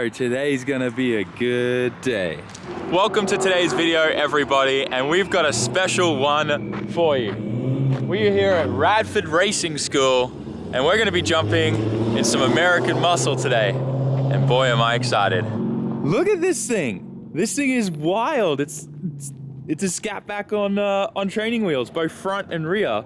go. Today's gonna be a good day. Welcome to today's video, everybody, and we've got a special one for you. We are here at Radford Racing School, and we're gonna be jumping in some American muscle today. And boy, am I excited. Look at this thing. This thing is wild. It's a scat back on training wheels, both front and rear.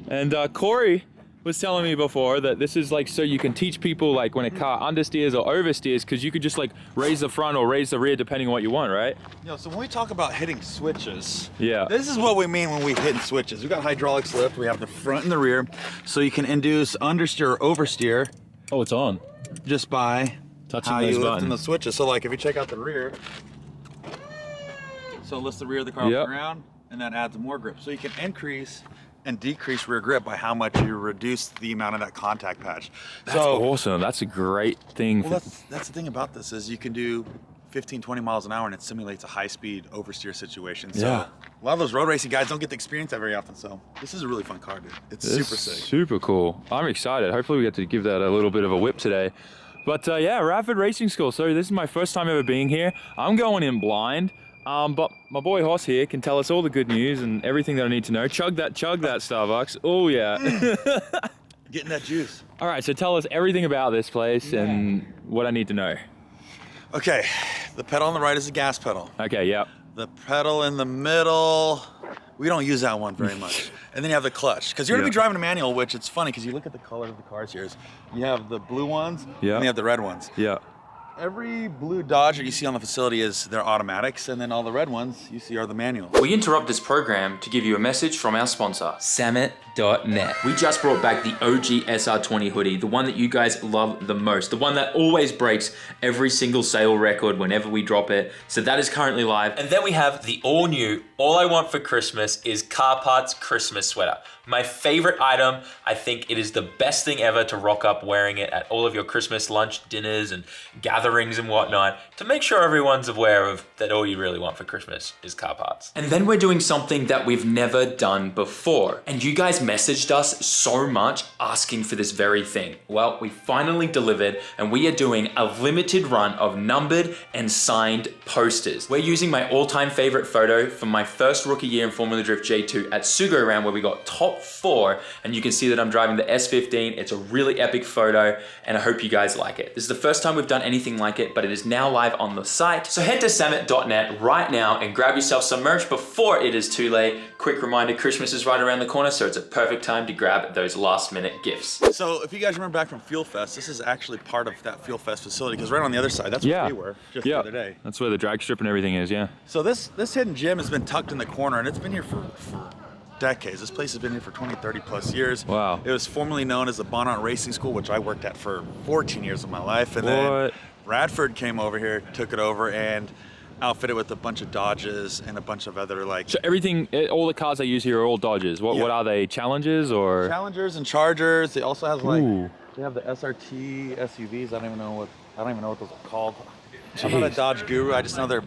And Corey was telling me before that this is like so you can teach people like when a car understeers or oversteers, because you could just like raise the front or raise the rear depending on what you want, right? So when we talk about hitting switches, yeah, this is what we mean when we hit switches. We got hydraulics lift, we have the front and the rear, so you can induce understeer or oversteer. Oh, it's on. Just by touching how those you lift buttons. in the switches. So like if you check out the rear, so it lifts the rear of the car off the ground, and that adds more grip. So you can increase and decrease rear grip by how much you reduce the amount of that contact patch. That's awesome. That's a great thing. Well, that's the thing about this is you can do 15, 20 miles an hour and it simulates a high-speed oversteer situation. So a lot of those road racing guys don't get to experience that very often. So this is a really fun car, dude. It's super sick. Super cool. I'm excited. Hopefully we get to give that a little bit of a whip today. But yeah, Radford Racing School. So this is my first time ever being here. I'm going in blind. But my boy Hoss here can tell us all the good news and everything that I need to know. Chug that Starbucks. Oh yeah. Getting that juice. All right, so tell us everything about this place and what I need to know. Okay, the pedal on the right is the gas pedal. Okay, yep. The pedal in the middle, we don't use that one very much. And then you have the clutch, because you're gonna be driving a manual, which it's funny, because you look at the color of the cars here. You have the blue ones, and you have the red ones. Yeah. Every blue Dodge that you see on the facility they're automatics, and then all the red ones you see are the manual. We interrupt this program to give you a message from our sponsor, SAMMIT.net. We just brought back the OG SR20 hoodie, the one that you guys love the most, the one that always breaks every single sale record whenever we drop it. So that is currently live. And then we have the all new, all I want for Christmas is Car Parts Christmas sweater. My favorite item. I think it is the best thing ever to rock up wearing it at all of your Christmas lunch dinners and gatherings and whatnot, to make sure everyone's aware of that all you really want for Christmas is car parts. And then we're doing something that we've never done before. And you guys messaged us so much asking for this very thing. Well, we finally delivered, and we are doing a limited run of numbered and signed posters. We're using my all-time favorite photo from my first rookie year in Formula Drift J2 at Sugo Round, where we got top 4, and you can see that I'm driving the S15. It's a really epic photo, and I hope you guys like it. This is the first time we've done anything like it, but it is now live on the site. So head to SAMMIT.net right now and grab yourself some merch before it is too late. Quick reminder, Christmas is right around the corner, so it's a perfect time to grab those last minute gifts. So if you guys remember back from Fuel Fest, this is actually part of that Fuel Fest facility, because right on the other side, that's where we were just the other day. That's where the drag strip and everything is, So this hidden gym has been tucked in the corner, and it's been here for decades. This place has been here for 20, 30 plus years. Wow. It was formerly known as the Bonnet Racing School, which I worked at for 14 years of my life. And then Radford came over here, took it over, and outfitted with a bunch of Dodges and a bunch of other So everything, all the cars I use here are all Dodges. What are they, Challengers or? Challengers and Chargers. They also have they have the SRT SUVs. I don't even know what those are called. I'm not a Dodge guru. I just know they're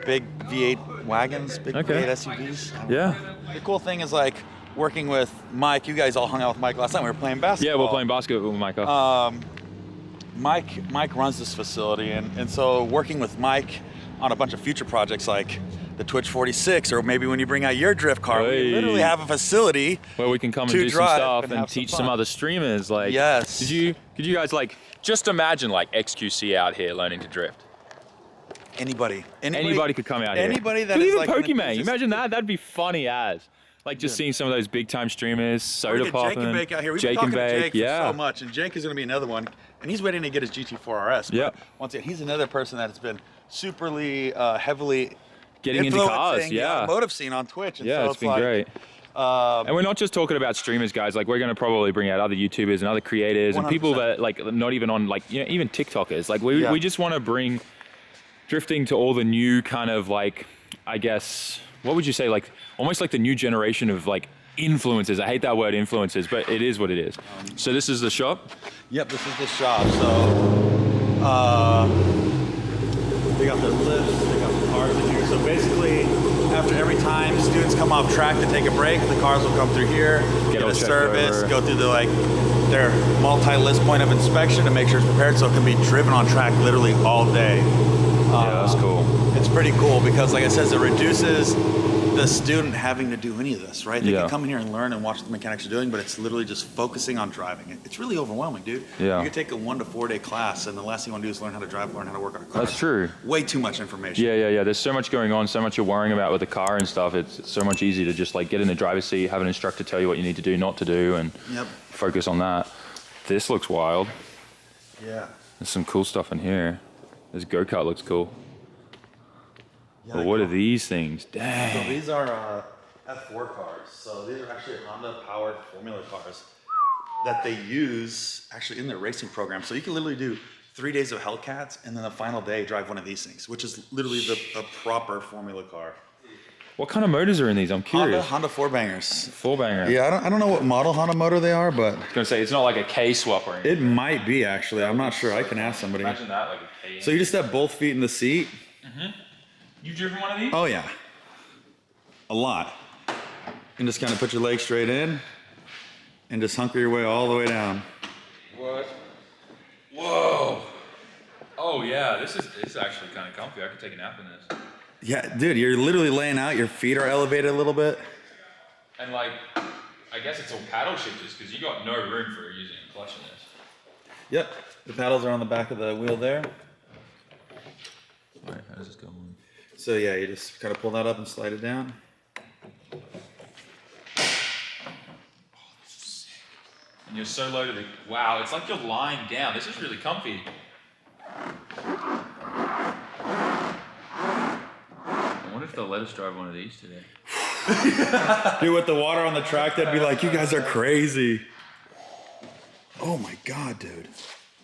big V8 wagons, big V8 SUVs. Yeah. The cool thing is like working with Mike. You guys all hung out with Mike last night. We were playing basketball. Yeah, we're playing basketball with Micah. Mike runs this facility, and so working with Mike on a bunch of future projects like the Twitch 46, or maybe when you bring out your drift car, we literally have a facility where we can come and do some stuff and teach some other streamers. Like, could you guys like just imagine like XQC out here learning to drift? Anybody could come out here. Anybody that is even like Pokemon. Imagine that. That'd be funny as. Like just seeing some of those big time streamers, soda popping. Jake and Bake out here. We've been talking to Jake for so much, and Jake is going to be another one, and he's waiting to get his GT4 RS. But once again, he's another person that has been superly heavily getting into cars. The automotive scene on Twitch. And so it's been great. And we're not just talking about streamers, guys. Like we're going to probably bring out other YouTubers and other creators 100%. And people that like not even on like even TikTokers. Like we just want to bring drifting to all the new kind of like, I guess, what would you say, like almost like the new generation of like influencers. I hate that word influencers, but it is what it is. So this is the shop? Yep, this is the shop. So they got their lifts, they got the cars in here. So basically, after every time students come off track to take a break, the cars will come through here, get get a service, go through their multi-list point of inspection to make sure it's prepared so it can be driven on track literally all day. Yeah, that's cool. It's pretty cool because, like I said, it reduces the student having to do any of this, right? They can come in here and learn and watch what the mechanics are doing, but it's literally just focusing on driving. It's really overwhelming, dude. Yeah. You could take a 1 to 4 day class, and the last thing you want to do is learn how to drive, learn how to work on a car. That's true. Way too much information. Yeah. There's so much going on, so much you're worrying about with the car and stuff. It's so much easier to just like get in the driver's seat, have an instructor tell you what you need to do, not to do, and focus on that. This looks wild. Yeah. There's some cool stuff in here. This go-kart looks cool. Yeah, But what are these things? Dang. So these are F4 cars. So these are actually Honda-powered Formula cars that they use actually in their racing program. So you can literally do 3 days of Hellcats and then the final day drive one of these things, which is literally a proper Formula car. What kind of motors are in these? I'm curious. Honda 4-bangers. 4-banger. Yeah, I don't know what model Honda motor they are, but I was gonna say it's not like a K swap or anything. it might be actually. I'm not sure. I can ask somebody. Imagine that, like a K. So you just have both feet in the seat. You've driven one of these? Oh yeah, a lot. And just kind of put your legs straight in, and just hunker your way all the way down. What? Whoa. Oh yeah, this is actually kind of comfy. I could take a nap in this. Yeah, dude, you're literally laying out. Your feet are elevated a little bit. And like, I guess it's all paddle shifters because you got no room for using a clutch in this. Yep, the paddles are on the back of the wheel there. Alright, how does this go on? So yeah, you just kind of pull that up and slide it down. And you're so low to the... Wow, it's like you're lying down. This is really comfy. I wonder if they'll let us drive one of these today. Dude, with the water on the track, they'd be like, you guys are crazy. Oh my God, dude.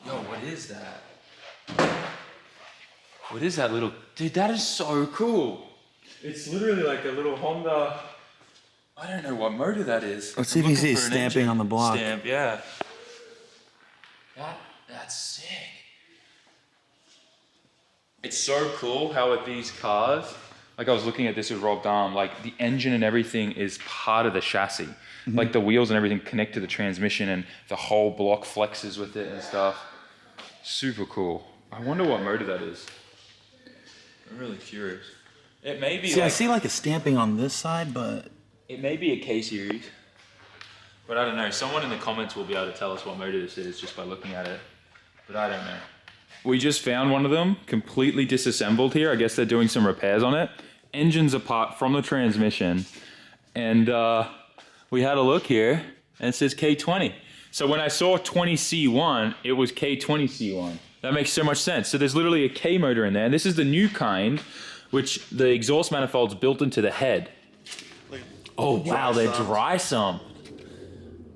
Yo, what is that? What is that little... Dude, that is so cool. It's literally like a little Honda... I don't know what motor that is. Let's see if you see stamping on the block. Stamp, yeah. That's sick. It's so cool how with these cars, like I was looking at this with Rob Dahm, like the engine and everything is part of the chassis. Mm-hmm. Like the wheels and everything connect to the transmission and the whole block flexes with it and stuff. Super cool. I wonder what motor that is. I'm really curious. It may be I see like a stamping on this side, but... It may be a K series, but I don't know. Someone in the comments will be able to tell us what motor this is just by looking at it, but I don't know. We just found one of them completely disassembled here. I guess they're doing some repairs on it. Engine's apart from the transmission, and we had a look here, and it says K20. So when I saw 20C1, it was K20C1. That makes so much sense. So there's literally a K motor in there, and this is the new kind, which the exhaust manifold's built into the head. Oh, wow, they dry some.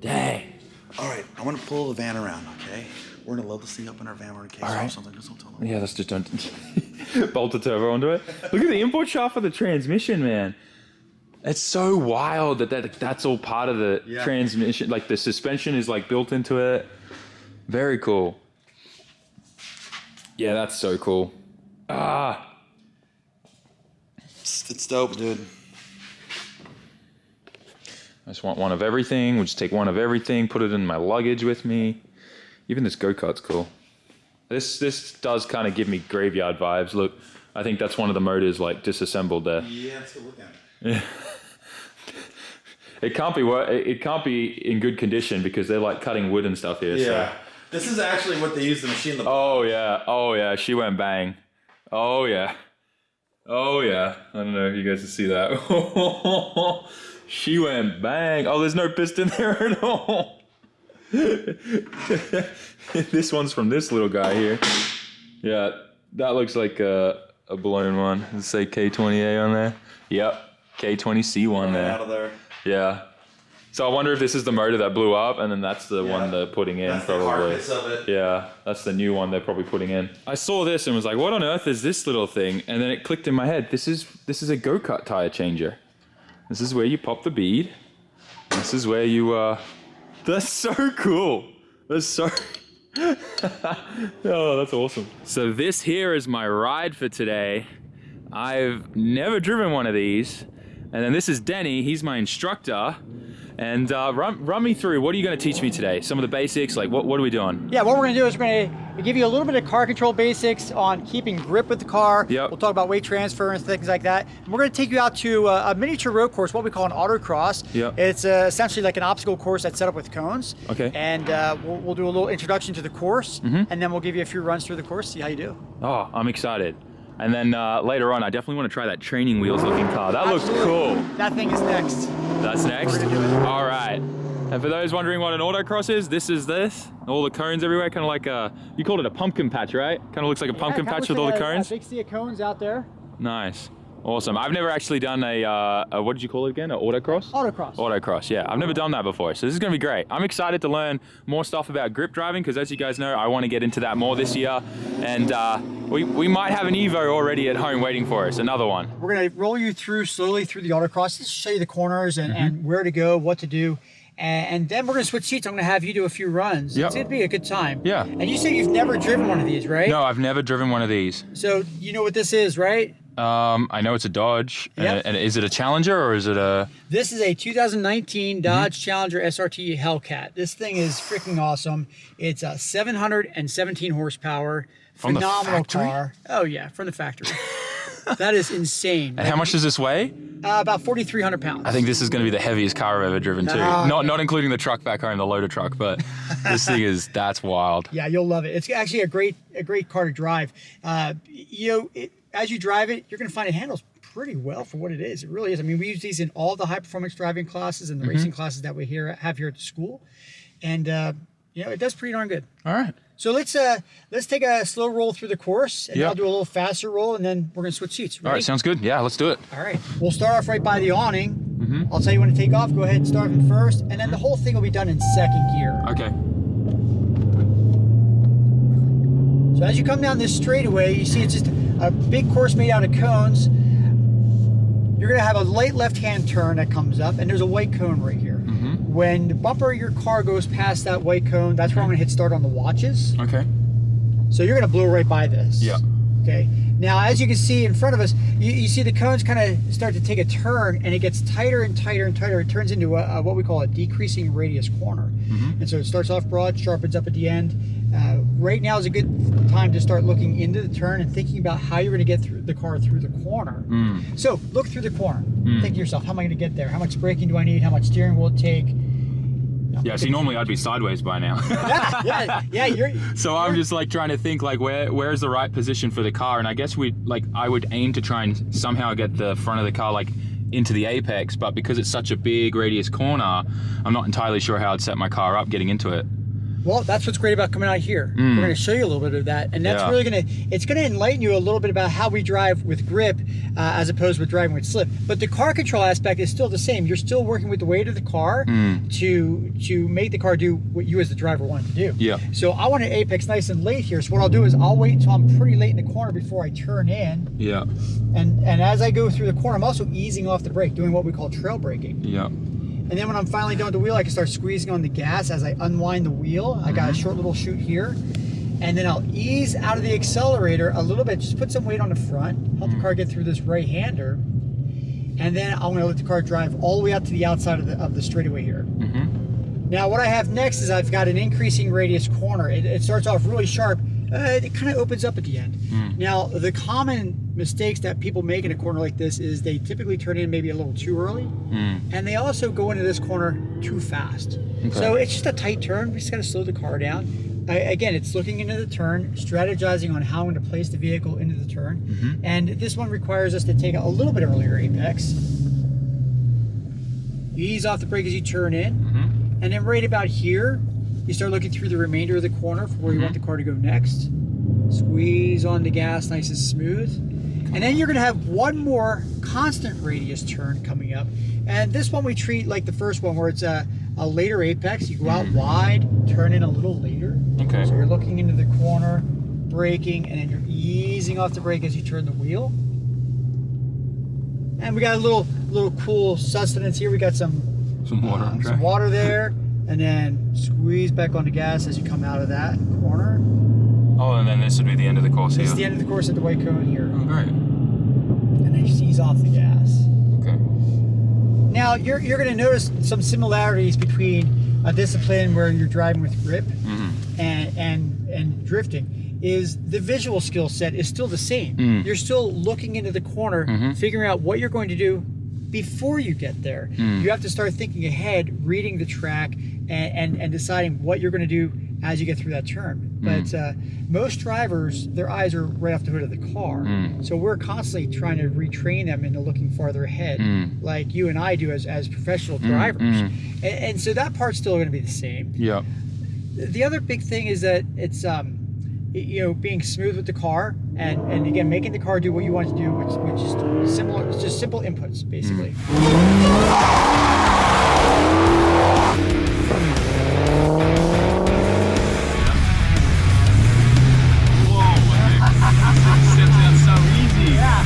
Dang. All right, I want to pull the van around, okay? We're going to load this thing up in our van. We're going to case off something. Just don't tell them. Yeah, let's just don't bolt the turbo onto it. Look at the import shaft for the transmission, man. It's so wild that's all part of the transmission. Like the suspension is like built into it. Very cool. Yeah, that's so cool. It's dope, dude. I just want one of everything. We'll just take one of everything, put it in my luggage with me. Even this go-kart's cool. This does kind of give me graveyard vibes. Look, I think that's one of the motors like disassembled there. Yeah, let's go look at Yeah. it. It can't be in good condition because they're like cutting wood and stuff here. Yeah. So. This is actually what they use the machine. Oh yeah. She went bang. Oh yeah. I don't know if you guys can see that. She went bang. Oh, there's no piston there at all. This one's from this little guy here. Yeah, that looks like a blown one. Let's say K20A on there. Yep, K20C1 there. Out of there. Yeah. So I wonder if this is the motor that blew up, and then that's the one they're putting in. That's probably. The hardness of it. Yeah, that's the new one they're probably putting in. I saw this and was like, what on earth is this little thing? And then it clicked in my head. This is a go-kart tire changer. This is where you pop the bead. This is where you, that's so cool. That's so, oh, that's awesome. So this here is my ride for today. I've never driven one of these. And then this is Denny, he's my instructor. And run me through, what are you going to teach me today? Some of the basics, like what are we doing? Yeah, what we're going to do is we're going to give you a little bit of car control basics on keeping grip with the car. Yep. We'll talk about weight transfer and things like that. And we're going to take you out to a miniature road course, what we call an autocross. Yep. It's essentially like an obstacle course that's set up with cones. Okay. And we'll do a little introduction to the course, and then we'll give you a few runs through the course, see how you do. Oh, I'm excited. And then later on, I definitely want to try that training wheels looking car. That Absolutely. looks cool. That thing is next. That's next? We're gonna do it. All right. And for those wondering what an autocross is, this is this. All the cones everywhere, kind of like you called it a pumpkin patch, right? Kind of looks like a pumpkin patch with all the cones. A big sea of cones out there. Nice. Awesome. I've never actually done a what did you call it again? An autocross? Autocross. Autocross, yeah. I've never done that before, so this is going to be great. I'm excited to learn more stuff about grip driving because, as you guys know, I want to get into that more this year. And we might have an Evo already at home waiting for us, another one. We're going to roll you slowly through the autocross, just show you the corners and where to go, what to do. And then we're going to switch seats. I'm going to have you do a few runs. Yep. It's going to be a good time. Yeah. And you said you've never driven one of these, right? No, I've never driven one of these. So you know what this is, right? I know it's a Dodge. Yep. And is it a Challenger or is it a... This is a 2019 Dodge Challenger SRT Hellcat. This thing is freaking awesome. It's a 717 horsepower. From the phenomenal factory? car. Oh yeah, from the factory. That is insane. And how much does this weigh? About 4,300 pounds. I think this is going to be the heaviest car I've ever driven too. Not including the truck back home, the loader truck, but this thing that's wild. Yeah, you'll love it. It's actually a great car to drive. As you drive it, you're going to find it handles pretty well for what it is. It really is. I mean, we use these in all the high performance driving classes and the racing classes that we have here at the school, and it does pretty darn good. All right. So let's take a slow roll through the course, and I'll do a little faster roll, and then we're going to switch seats. Ready? All right, sounds good. Yeah, let's do it. All right. We'll start off right by the awning. I'll tell you when to take off. Go ahead and start from first, and then the whole thing will be done in second gear. Okay. So as you come down this straightaway, you see it's just a big course made out of cones. You're going to have a light left-hand turn that comes up, and there's a white cone right here. When the bumper of your car goes past that white cone, that's where I'm going to hit start on the watches. Okay. So you're going to blow right by this. Yeah. Okay. Now, as you can see in front of us, you see the cones kind of start to take a turn, and it gets tighter and tighter and tighter. It turns into what we call a decreasing radius corner. And so it starts off broad, sharpens up at the end. Right now is a good time to start looking into the turn and thinking about how you're going to get the car through the corner. So look through the corner. Think to yourself, how am I going to get there? How much braking do I need? How much steering will it take? Yeah, see, normally I'd be sideways by now. Yeah. So I'm just like trying to think like where's the right position for the car, and I guess I would aim to try and somehow get the front of the car like into the apex, but because it's such a big radius corner, I'm not entirely sure how I'd set my car up getting into it. Well, that's what's great about coming out here. We're going to show you a little bit of that, and that's really going to enlighten you a little bit about how we drive with grip as opposed with driving with slip. But the car control aspect is still the same. You're still working with the weight of the car to make the car do what you as the driver want it to do. Yeah. So I want to apex nice and late here. So what I'll do is I'll wait until I'm pretty late in the corner before I turn in. Yeah. And as I go through the corner, I'm also easing off the brake, doing what we call trail braking. Yeah. And then when I'm finally done with the wheel, I can start squeezing on the gas as I unwind the wheel. I got a short little chute here. And then I'll ease out of the accelerator a little bit, just put some weight on the front, help the car get through this right-hander. And then I'm gonna let the car drive all the way out to the outside of the straightaway here. Now what I have next is I've got an increasing radius corner. It starts off really sharp. It kind of opens up at the end. Now, the common mistakes that people make in a corner like this is they typically turn in maybe a little too early, and they also go into this corner too fast. So it's just a tight turn. We just got to slow the car down. Again, it's looking into the turn, strategizing on how I'm going to place the vehicle into the turn, and this one requires us to take a little bit earlier apex. You ease off the brake as you turn in, and then right about here, you start looking through the remainder of the corner for where you want the car to go next. Squeeze on the gas nice and smooth. And then you're going to have one more constant radius turn coming up. And this one we treat like the first one where it's a later apex. You go out wide, turn in a little later. Okay. So you're looking into the corner, braking, and then you're easing off the brake as you turn the wheel. And we got a little cool sustenance here. We got some water. Some water there. And then squeeze back on the gas as you come out of that corner. Oh, and then this would be the end of the course here. It's the end of the course at the white cone here. Oh, great. And then just ease off the gas. Okay. Now, you're going to notice some similarities between a discipline where you're driving with grip and drifting. Is the visual skill set is still the same. You're still looking into the corner, figuring out what you're going to do before you get there. You have to start thinking ahead, reading the track, and deciding what you're going to do as you get through that turn. But most drivers, their eyes are right off the hood of the car. So we're constantly trying to retrain them into looking farther ahead, like you and I do as professional drivers. And so that part's still going to be the same. Yeah. The other big thing is that it's being smooth with the car, and again making the car do what you want it to do, which is simple. It's just simple inputs, basically. Whoa, that sounds so easy. Yeah.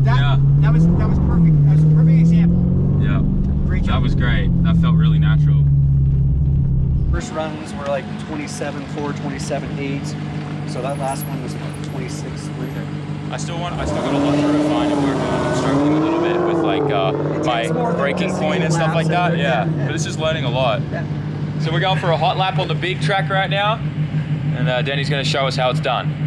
That was perfect. That was a perfect example. Yeah. Great job. That was great. That felt really natural. First runs were like 27.4, 27.8. So that last one was 26.3. I still got a lot to refine and work on. I'm struggling a little bit with like my braking point and stuff like that. Yeah. But this is learning a lot. Yeah. So we're going for a hot lap on the big track right now, and Denny's going to show us how it's done.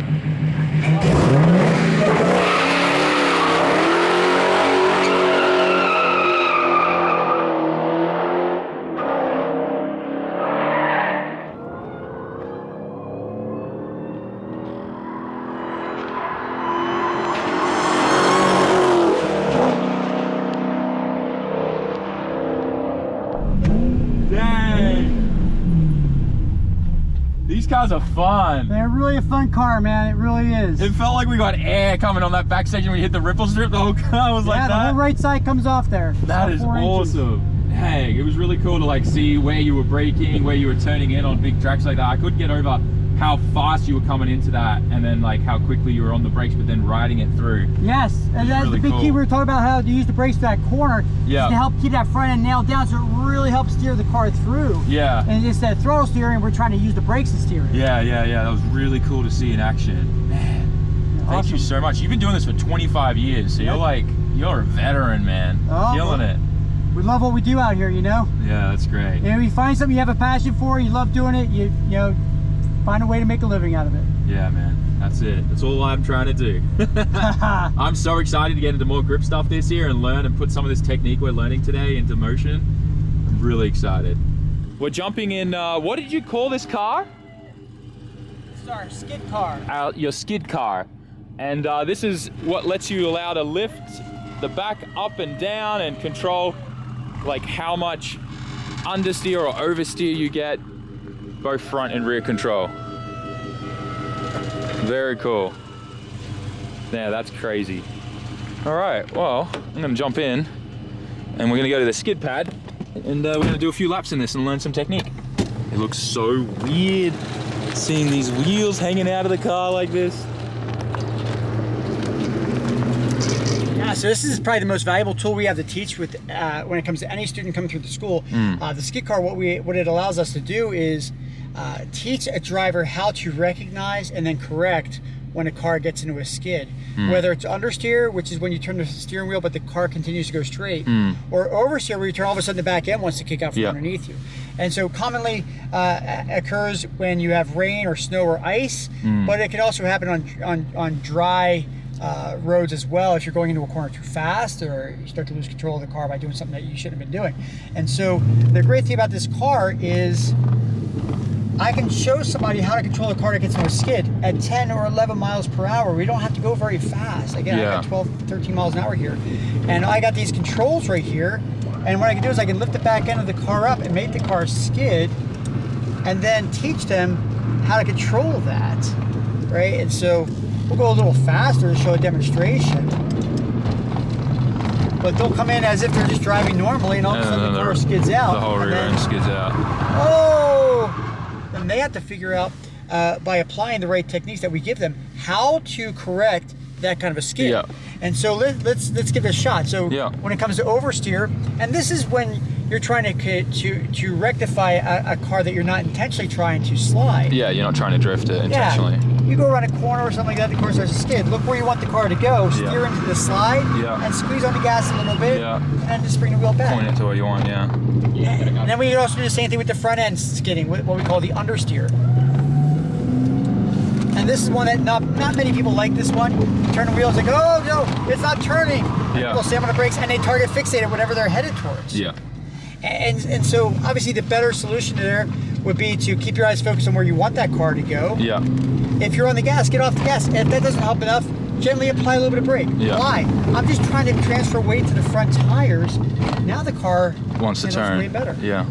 These cars are fun. They're really a fun car, man. It really is. It felt like we got air coming on that back section when you hit the ripple strip. The whole car was like that. Yeah, the whole right side comes off there. That is awesome. Dang, it was really cool to like see where you were braking, where you were turning in on big tracks like that. I couldn't get over how fast you were coming into that, and then like how quickly you were on the brakes, but then riding it through. Yes, and that's really the big cool. key. We were talking about how to use the brakes to that corner is to help keep that front end nailed down, so it really helps steer the car through. Yeah. And instead of throttle steering, we're trying to use the brakes to steer it. Yeah. That was really cool to see in action. Man, thank you so much. You've been doing this for 25 years, so you're a veteran, man. Killing it. We love what we do out here, you know? Yeah, that's great. And you find something you have a passion for, you love doing it, you know, find a way to make a living out of it. Yeah, man. That's it. That's all I'm trying to do. I'm so excited to get into more grip stuff this year and learn and put some of this technique we're learning today into motion. I'm really excited. We're jumping in, what did you call this car? It's our skid car. Your skid car. And this is what lets you allow to lift the back up and down and control like how much understeer or oversteer you get, both front and rear control. Very cool. Yeah, that's crazy. All right, well, I'm gonna jump in and we're gonna go to the skid pad and we're gonna do a few laps in this and learn some technique. It looks so weird seeing these wheels hanging out of the car like this. Yeah, so this is probably the most valuable tool we have to teach with when it comes to any student coming through the school. The skid car, what it allows us to do is teach a driver how to recognize and then correct when a car gets into a skid. Whether it's understeer, which is when you turn the steering wheel but the car continues to go straight, or oversteer where you turn all of a sudden the back end wants to kick out from underneath you. And so commonly occurs when you have rain or snow or ice, but it can also happen on dry roads as well if you're going into a corner too fast or you start to lose control of the car by doing something that you shouldn't have been doing. And so the great thing about this car is I can show somebody how to control a car that gets into a skid at 10 or 11 miles per hour. We don't have to go very fast. Again, I got 12, 13 miles an hour here. And I got these controls right here. And what I can do is I can lift the back end of the car up and make the car skid and then teach them how to control that, right? And so we'll go a little faster to show a demonstration. But they'll come in as if they're just driving normally, and all of a sudden the car skids out. The whole rear end skids out. Oh! Then they have to figure out, by applying the right techniques that we give them, how to correct that kind of a skid. Yeah. And so let's give it a shot. So when it comes to oversteer, and this is when you're trying to rectify a car that you're not intentionally trying to slide. Yeah, you're not trying to drift it intentionally. Yeah. You go around a corner or something like that, the car starts to skid. Look where you want the car to go. Steer into the slide and squeeze on the gas a little bit, and then just bring the wheel back. Point it to where you want, And then we can also do the same thing with the front end skidding, what we call the understeer. And this is one that not many people like this one. Turn the wheels like, oh no, it's not turning. People slam on the brakes and they target fixate at whatever they're headed towards. Yeah. And so obviously the better solution there would be to keep your eyes focused on where you want that car to go. Yeah. If you're on the gas, get off the gas. And if that doesn't help enough, gently apply a little bit of brake. Yeah. Why? I'm just trying to transfer weight to the front tires. Now the car wants to turn way better. Yeah.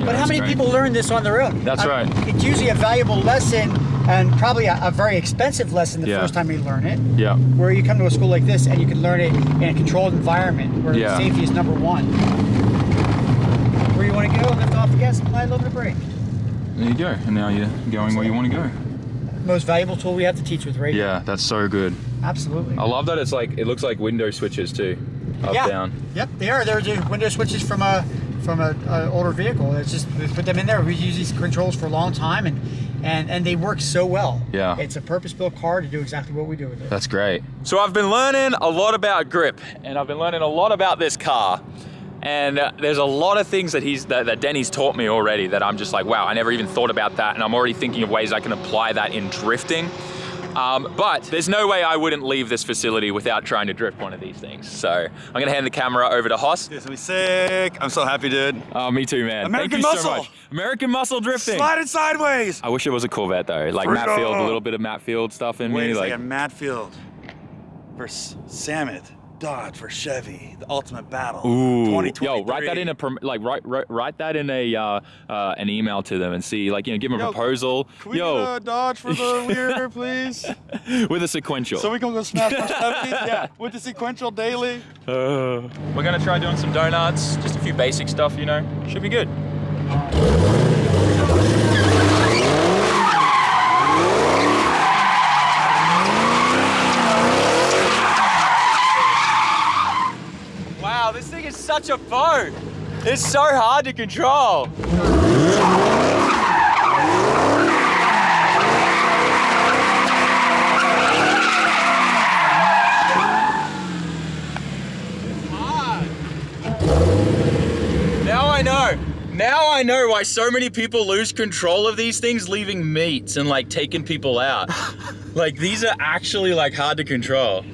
But how many people learn this on their own? That's right. It's usually a valuable lesson, and probably a very expensive lesson the first time you learn it. Yeah. Where you come to a school like this and you can learn it in a controlled environment where safety is number one. Where you want to go, lift off the gas, apply a little bit of brake. There you go. And now you're going where you want to go. Most valuable tool we have to teach with, right? Yeah, that's so good. Absolutely. I love that it looks like window switches too. Up, down. Yep, they are. They're the window switches from a older vehicle. It's just, we put them in there. We use these controls for a long time, and they work so well. Yeah. It's a purpose-built car to do exactly what we do with it. That's great. So I've been learning a lot about grip, and I've been learning a lot about this car. And there's a lot of things that Denny's taught me already that I'm just like, wow, I never even thought about that. And I'm already thinking of ways I can apply that in drifting. But there's no way I wouldn't leave this facility without trying to drift one of these things. So I'm gonna hand the camera over to Hoss. It's gonna be sick. I'm so happy, dude. Oh, me too, man. American Thank you muscle. so much. American muscle drifting. Slide it sideways. I wish it was a Corvette though. Like Matt Field, a little bit of Matt Field stuff in me. Wait a like second, Matt Field versus SAMMIT. Dodge for Chevy, the ultimate battle. Ooh, 2023. yo, write that in write that in a an email to them and see, like, give them a proposal. Can we get a Dodge for the rear, please? With a sequential. So we can go smash our Chevy? Yeah, with the sequential daily. We're gonna try doing some donuts, just a few basic stuff, should be good. Wow, this thing is such a boat. It's so hard to control. Now I know why so many people lose control of these things, leaving meats and like taking people out. Like, these are actually like hard to control.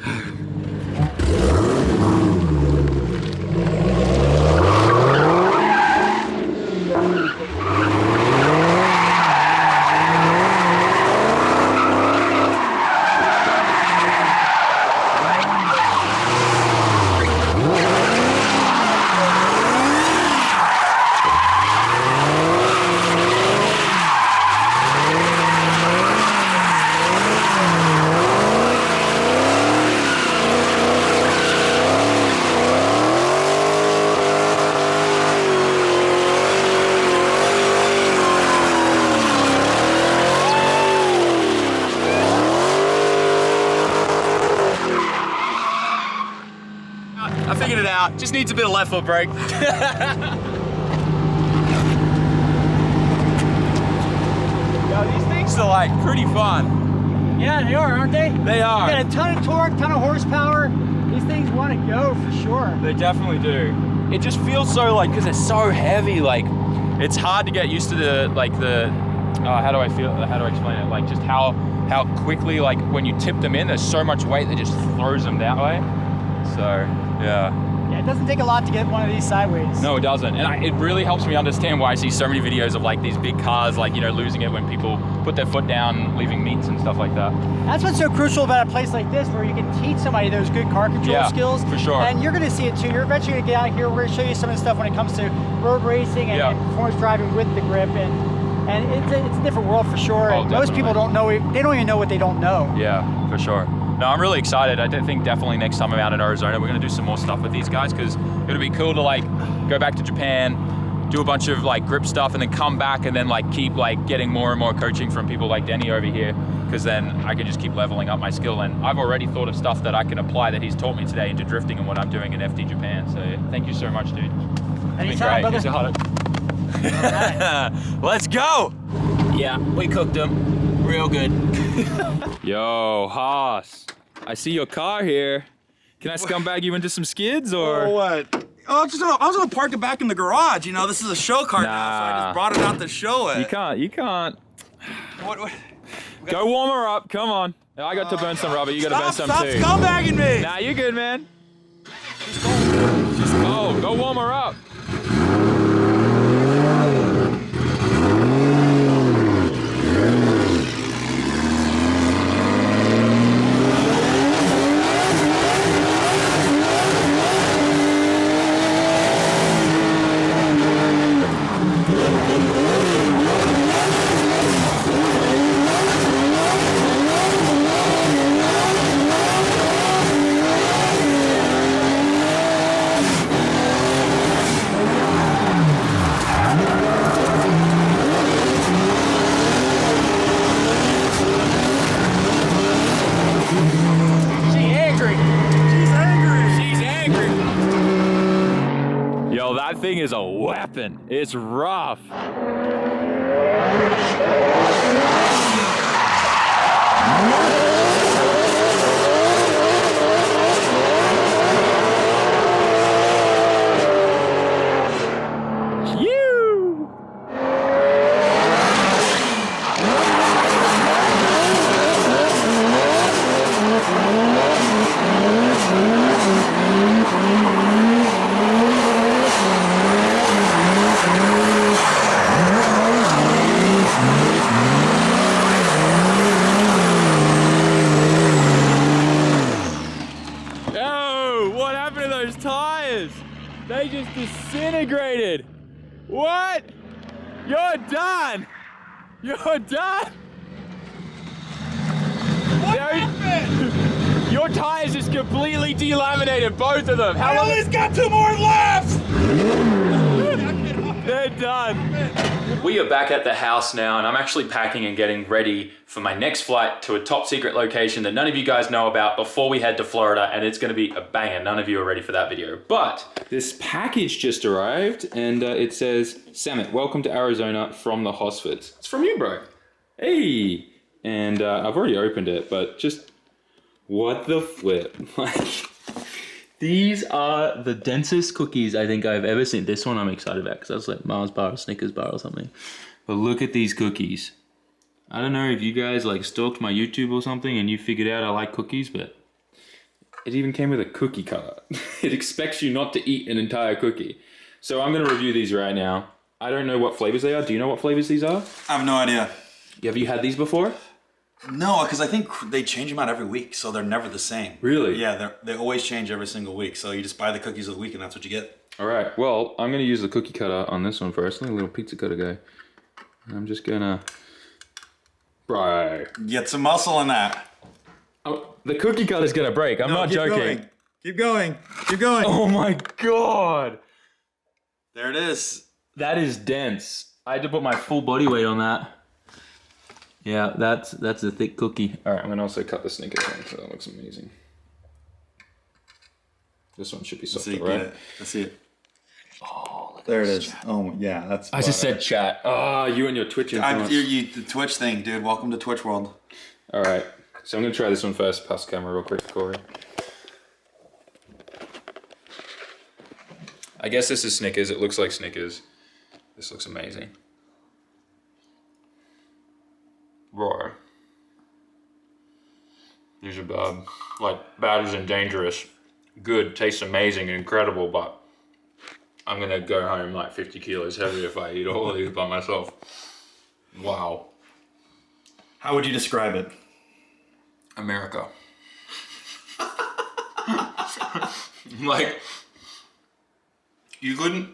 I figured it out. Just needs a bit of left foot brake. Yo, these things are like pretty fun. Yeah, they are, aren't they? They are. They got a ton of torque, ton of horsepower. These things want to go for sure. They definitely do. It just feels so like, because they're so heavy, like it's hard to get used to how do I explain it? Like just how quickly, like when you tip them in, there's so much weight that just throws them that way. So, yeah. Yeah, it doesn't take a lot to get one of these sideways. No, it doesn't. And it really helps me understand why I see so many videos of like these big cars, like, losing it when people put their foot down, leaving meats and stuff like that. That's what's so crucial about a place like this, where you can teach somebody those good car control skills. For sure. And you're going to see it too. You're eventually going to get out here. We're going to show you some of the stuff when it comes to road racing and performance driving with the grip. And And it's a different world for sure. Oh, And most people don't know it. They don't even know what they don't know. Yeah, for sure. No, I'm really excited. I think definitely next time I'm out in Arizona, we're gonna do some more stuff with these guys because it'll be cool to like go back to Japan, do a bunch of like grip stuff, and then come back and then like keep like getting more and more coaching from people like Denny over here, because then I can just keep leveling up my skill. And I've already thought of stuff that I can apply that he's taught me today into drifting and what I'm doing in FD Japan. So thank you so much, dude. Anytime, brother. It's been great. Let's go. Yeah, we cooked them real good. Yo, Haas, I see your car here. Can I scumbag you into some skids or? Oh, what? Oh, I was gonna park it back in the garage. You know, this is a show car now, so I just brought it out to show it. You can't. What? Go warm her up, come on. I got to burn some rubber, you gotta burn some too. Stop scumbagging me! Nah, you good, man. She's cold, go warm her up. That thing is a weapon. It's rough. They just disintegrated. What? You're done. You're done. What happened? Your tires just completely delaminated, both of them. I only got 2 more left. They're done. We are back at the house now, and I'm actually packing and getting ready for my next flight to a top secret location that none of you guys know about before we head to Florida, and it's gonna be a banger. None of you are ready for that video. But this package just arrived, and it says, "SAMMIT, welcome to Arizona from the Hosfords." It's from you, bro. Hey. And I've already opened it, but just, what the flip? Like, these are the densest cookies I think I've ever seen. This one I'm excited about because that's like Mars bar or Snickers bar or something. But look at these cookies. I don't know if you guys like stalked my YouTube or something and you figured out I like cookies, but it even came with a cookie cutter. It expects you not to eat an entire cookie. So I'm gonna review these right now. I don't know what flavors they are. Do you know what flavors these are? I have no idea. Have you had these before? No, because I think they change them out every week, so they're never the same. Really? Yeah, they always change every single week. So you just buy the cookies of the week, and that's what you get. All right. Well, I'm gonna use the cookie cutter on this one first. Like a little pizza cutter guy. I'm just gonna, bro. Get some muscle in that. Oh, the cookie cutter's gonna break. I'm not joking. Going. Keep going. Keep going. Oh my god. There it is. That is dense. I had to put my full body weight on that. Yeah, that's a thick cookie. All right, I'm gonna also cut the Snickers one, so that looks amazing. This one should be softer, right? Let's see it. Oh, there it is. Oh, yeah, that's. I just said chat. Oh, you and your Twitch influence. The Twitch thing, dude. Welcome to Twitch world. All right, so I'm gonna try this one first. Pass the camera real quick, Corey. I guess this is Snickers. It looks like Snickers. This looks amazing. Roar. These are bad. Like, bad as in dangerous. Good, tastes amazing and incredible, but I'm gonna go home like 50 kilos heavier if I eat all of these by myself. Wow. How would you describe it? America. Like, you couldn't,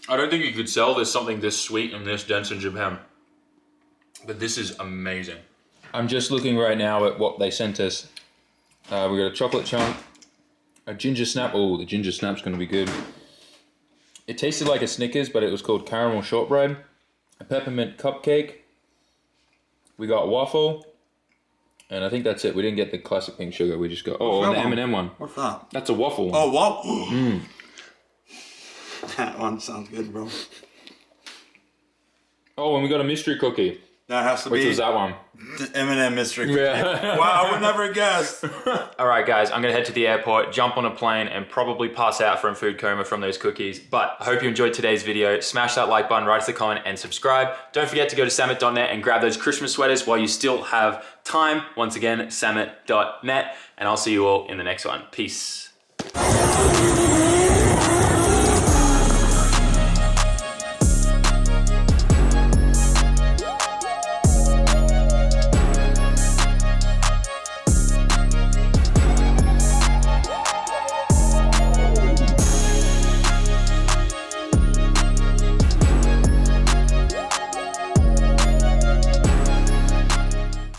I don't think you could sell this something this sweet and this dense in Japan. But this is amazing. I'm just looking right now at what they sent us. We got a chocolate chunk, a ginger snap. Oh, the ginger snap's gonna be good. It tasted like a Snickers, but it was called caramel shortbread. A peppermint cupcake. We got waffle. And I think that's it. We didn't get the classic pink sugar. We just got... Oh, and the M&M one. What's that? That's a waffle. Oh, waffle? That one sounds good, bro. Oh, and we got a mystery cookie. That has to Which be... was that one? The M&M mystery cookie. Yeah. Wow, I would never guess. All right, guys, I'm gonna head to the airport, jump on a plane, and probably pass out from food coma from those cookies. But I hope you enjoyed today's video. Smash that like button, write us a comment, and subscribe. Don't forget to go to SAMMIT.net and grab those Christmas sweaters while you still have time. Once again, SAMMIT.net, and I'll see you all in the next one. Peace.